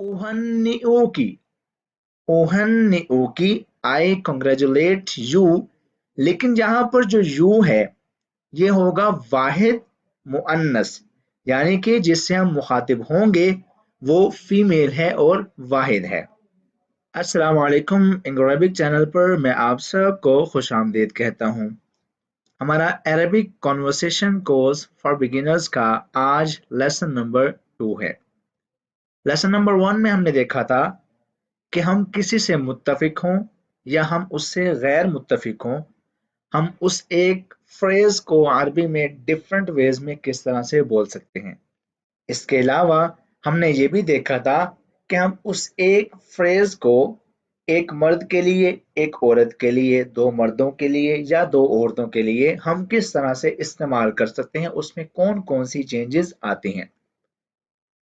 ओहन्निओकी, ओहन्निओकी, I congratulate you. लेकिन यहां पर जो यू है ये होगा वाहिद मुअन्नस, यानी कि जिससे हम मुखातिब होंगे वो फीमेल है और वाहिद है। अस्सलाम वालेकुम, इंग्लिश चैनल पर मैं आप सबको खुश आमदीद कहता हूँ। हमारा Arabic conversation course for beginners का आज लेसन नंबर 2 है। लेसन नंबर 1 में हमने देखा था कि हम किसी से मुत्तफिक हों या हम उससे गैर मुत्तफिक हों, हम उस एक फ्रेज को अरबी में डिफरेंट वेज में किस तरह से बोल सकते हैं। इसके अलावा हमने ये भी देखा था कि हम उस एक फ्रेज को एक मर्द के लिए, एक औरत के लिए, दो मर्दों के लिए या दो औरतों के लिए हम किस तरह से इस्तेमाल कर सकते हैं, उसमें कौन कौन सी चेंजेस आती हैं।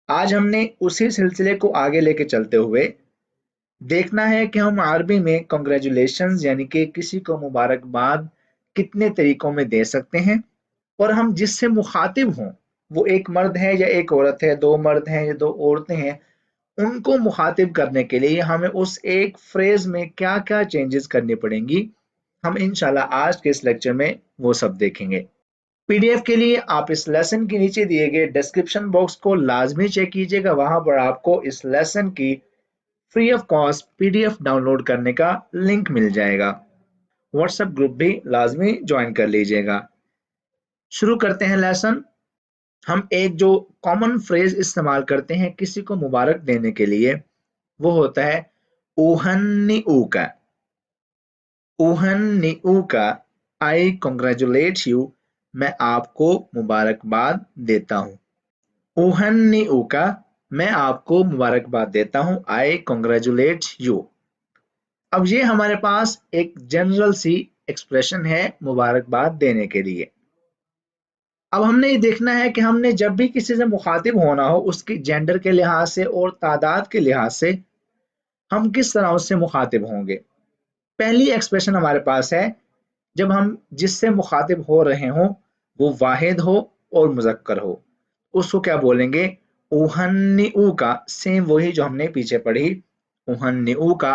आज हमने उसी सिलसिले को आगे लेके चलते हुए देखना है कि हम अरबी में कंग्रेचुलेशंस यानी कि किसी को मुबारकबाद कितने तरीकों में दे सकते हैं, और हम जिससे मुखातिब हों वो एक मर्द है या एक औरत है, दो मर्द हैं या दो औरतें हैं, उनको मुखातिब करने के लिए हमें उस एक फ्रेज में क्या क्या चेंजेस करनी पड़ेंगी, हम इंशाल्लाह आज के इस लेक्चर में वो सब देखेंगे। पीडीएफ के लिए आप इस लेसन के नीचे दिए गए डिस्क्रिप्शन बॉक्स को लाजमी चेक कीजिएगा, वहां पर आपको इस लेसन की free of cost PDF download करने का लिंक मिल जाएगा। व्हाट्सएप ग्रुप भी लाजमी ज्वाइन कर लीजिएगा। शुरू करते हैं लेसन। हम एक जो कॉमन फ्रेज इस्तेमाल करते हैं किसी को मुबारक देने के लिए वो होता है उहन्निऊका। उहन्निऊका, आई कॉन्ग्रेचुलेट यू, मैं आपको मुबारकबाद देता हूँ। उहन्निऊका, मैं आपको मुबारकबाद देता हूँ। आई कॉन्ग्रेचुलेट यू। अब ये हमारे पास एक जनरल सी एक्सप्रेशन है मुबारकबाद देने के लिए। अब हमने ये देखना है कि हमने जब भी किसी से मुखातिब होना हो उसकी जेंडर के लिहाज से और तादाद के लिहाज से हम किस तरह उससे मुखातिब होंगे। पहली एक्सप्रेशन हमारे पास है जब हम जिससे मुखातिब हो रहे हों वो वाहिद हो और मुजक्कर हो, उसको क्या बोलेंगे? उहन्निऊ का। सेम वही जो हमने पीछे पढ़ी, उहन्निऊ का,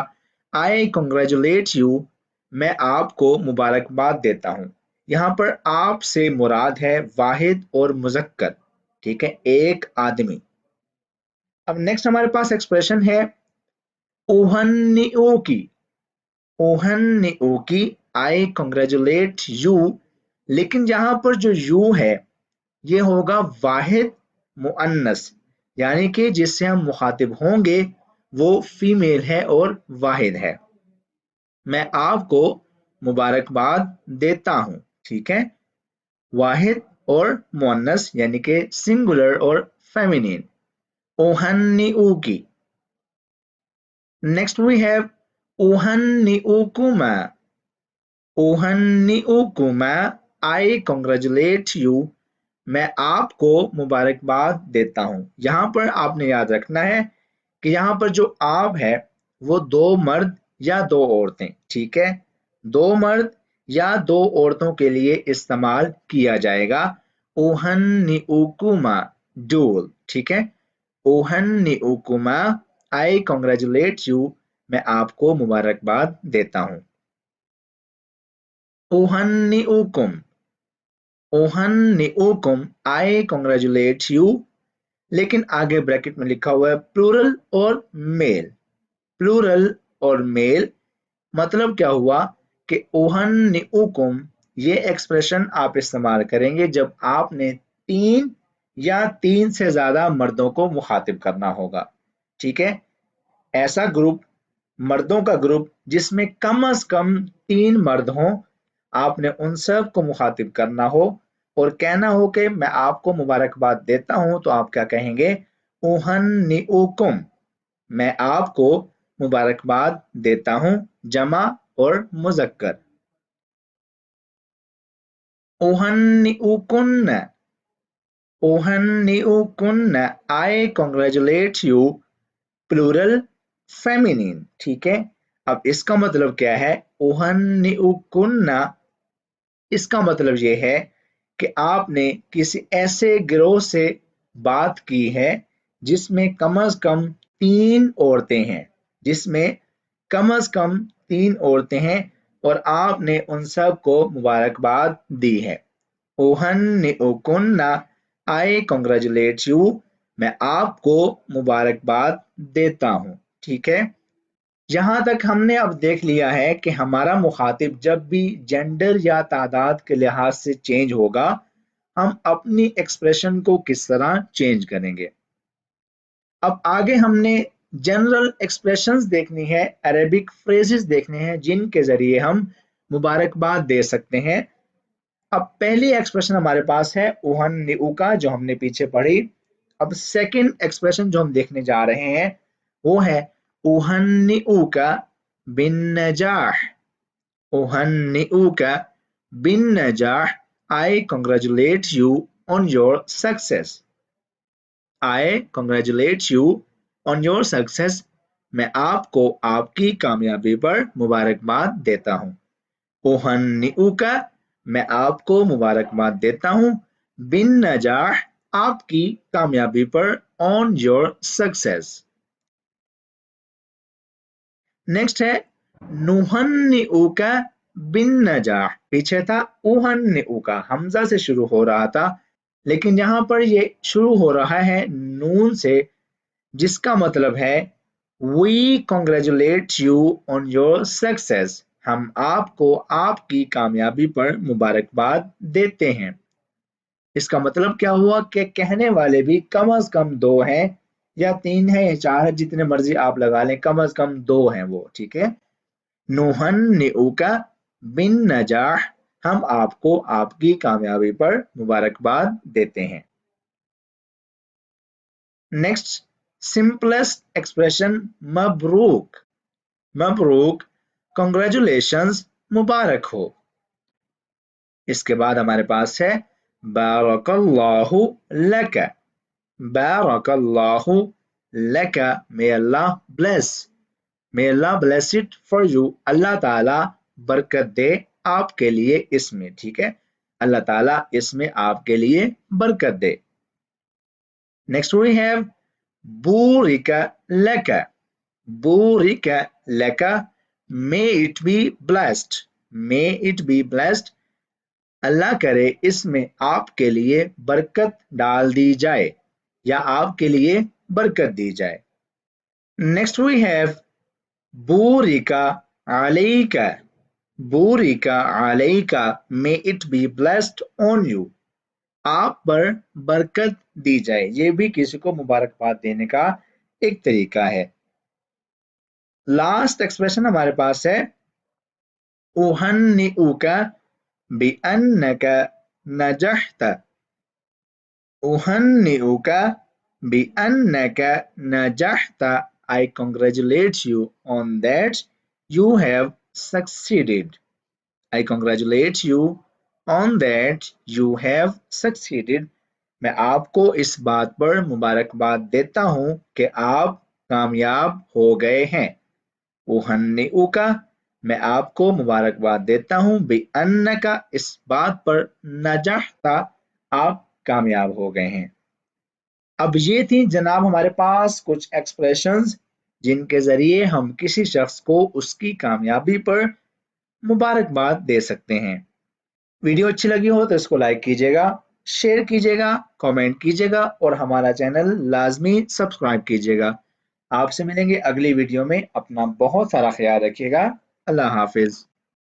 आई कॉन्ग्रेचुलेट यू, मैं आपको मुबारकबाद देता हूँ। यहाँ पर आप से मुराद है वाहिद और मुजक्कर, ठीक है, एक आदमी। अब नेक्स्ट हमारे पास एक्सप्रेशन है उहन्निऊ की। उहन्निऊ की, आई कॉन्ग्रेचुलेट यू। लेकिन यहाँ पर जो यू है ये होगा वाहिद मुअन्नस, यानी कि जिससे हम मुखातिब होंगे वो फीमेल है और वाहिद है। मैं आपको मुबारकबाद देता हूं, ठीक है, वाहिद और मुअन्नस यानी कि सिंगुलर और फेमिनिन, उहन्निऊ की। नेक्स्ट वी हैव उहन्निऊकुमा। उहन्निऊकुमा, आई कॉन्ग्रेचुलेट यू, मैं आपको मुबारकबाद देता हूं। यहां पर आपने याद रखना है कि यहाँ पर जो आप है वो दो मर्द या दो औरतें, ठीक है, दो मर्द या दो औरतों के लिए इस्तेमाल किया जाएगा। उहन्निऊकुमा, डूल, ठीक है, उहन्निऊकुमा, आई कॉन्ग्रेचुलेट यू, मैं आपको मुबारकबाद देता हूं। उहन्निऊकुम, उहन्निऊकुम, आई कॉन्ग्रेचुलेट यू। लेकिन आगे ब्रैकेट में लिखा हुआ है प्लूरल और मेल। प्लूरल और मेल मतलब क्या हुआ कि उहन्निऊकुम ये एक्सप्रेशन आप इस्तेमाल करेंगे जब आपने तीन या तीन से ज्यादा मर्दों को मुखातिब करना होगा, ठीक है। ऐसा ग्रुप, मर्दों का ग्रुप जिसमें कम से कम तीन मर्द हों, आपने उन सब को मुखातिब करना हो और कहना हो कि मैं आपको मुबारकबाद देता हूं, तो आप क्या कहेंगे? उहन्निऊकुम, मैं आपको मुबारकबाद देता हूं, जमा और मुजक्कर। उहन्निऊकुन्न, उहन्निऊकुन्न, I congratulate you, plural feminine, ठीक है। अब इसका मतलब क्या है? उहन्निऊकुन्ना, इसका मतलब ये है कि आपने किसी ऐसे गिरोह से बात की है जिसमें कम से कम 3 عورتیں ہیں، جس میں کم از کم 3 عورتیں ہیں اور آپ نے ان سب کو مبارکباد دی ہے۔ اُہَنِّئُکُنَّ I congratulate you، میں آپ کو مبارکباد دیتا ہوں، ٹھیک ہے۔ یہاں تک ہم نے اب دیکھ لیا ہے کہ ہمارا مخاطب جب بھی جینڈر یا تعداد کے لحاظ سے چینج ہوگا، ہم اپنی ایکسپریشن کو کس طرح چینج کریں گے۔ اب آگے ہم نے جنرل ایکسپریشنز دیکھنی ہے، عربک فریزز دیکھنے ہیں جن کے ذریعے ہم مبارکباد دے سکتے ہیں۔ اب پہلی ایکسپریشن ہمارے پاس ہے اُہَنِّئُکَ، جو ہم نے پیچھے پڑھی۔ اب سیکنڈ ایکسپریشن جو ہم دیکھنے جا رہے ہیں وہ ہے اُہَنِّئُکَ بِالنَّجَاحِ۔ اُہَنِّئُکَ بِالنَّجَاحِ I congratulate you on your success۔ I congratulate you on your success، میں آپ کو آپ کی کامیابی پر مبارکباد دیتا ہوں۔ اُہَنِّئُکَ، میں آپ کو مبارکباد دیتا ہوں، بِالنَّجَاحِ، آپ کی کامیابی پر، on your success۔ نیکسٹ ہے نُہَنِّئُکَ بِالنَّجَاحِ، پیچھے تھا اُہَنِّئُکَ، حمزہ سے شروع ہو رہا تھا، لیکن یہاں پر یہ شروع ہو رہا ہے نون سے، جس کا مطلب ہے we congratulate you on your success، ہم آپ کو آپ کی کامیابی پر مبارکباد دیتے ہیں۔ اس کا مطلب کیا ہوا کہ کہنے والے بھی کم از کم 2 ہیں یا 3 ہیں یا 4 ہیں، جتنے مرضی آپ لگا لیں، کم از کم 2 ہیں وہ، ٹھیک ہے۔ نُہَنِّئُکَ بِالنَّجَاحِ، ہم آپ کو آپ کی کامیابی پر مبارکباد دیتے ہیں۔ نیکسٹ سمپلسٹ ایکسپریشن مبروک۔ مبروک، کنگریچولیشنز، مبارک ہو۔ اس کے بعد ہمارے پاس ہے بارک اللہ لک۔ بارک اللہ لک، may Allah bless، may Allah bless it for you، اللہ تعالیٰ برکت دے آپ کے لیے اس میں، ٹھیک ہے، اللہ تعالیٰ اس میں آپ کے لیے برکت دے۔ نیکسٹ we have بورک لک۔ بورک لک، may it be blessed، may it be blessed، اللہ کرے اس میں آپ کے لیے برکت ڈال دی جائے یا آپ کے لیے برکت دی جائے۔ نیکسٹ we have بورک علیک۔ بورک علیک، may it be blessed on you، آپ پر برکت دی جائے، یہ بھی کسی کو مبارکباد دینے کا ایک طریقہ ہے۔ لاسٹ ایکسپریشن ہمارے پاس ہے اُہَنِّئُکَ بِأَنَّکَ نَجَحْتَ۔ اُہَنِّئُکَ بِأَنَّکَ نَجَحْتَ I congratulate you on that you have succeeded۔ I congratulate you on that you have succeeded، میں آپ کو اس بات پر مبارکباد دیتا ہوں کہ آپ کامیاب ہو گئے ہیں۔ اُہَنِّئُکَ، میں آپ کو مبارکباد دیتا ہوں، بِأَنَّکَ، اس بات پر، نجحت، آپ کامیاب ہو گئے ہیں۔ اب یہ تھی جناب ہمارے پاس کچھ ایکسپریشنز جن کے ذریعے ہم کسی شخص کو اس کی کامیابی پر مبارکباد دے سکتے ہیں۔ ویڈیو اچھی لگی ہو تو اس کو لائک کیجیے گا، شیئر کیجیے گا، کامنٹ کیجیے گا اور ہمارا چینل لازمی سبسکرائب کیجیے گا۔ آپ سے ملیں گے اگلی ویڈیو میں، اپنا بہت سارا خیال رکھیے گا، اللہ حافظ۔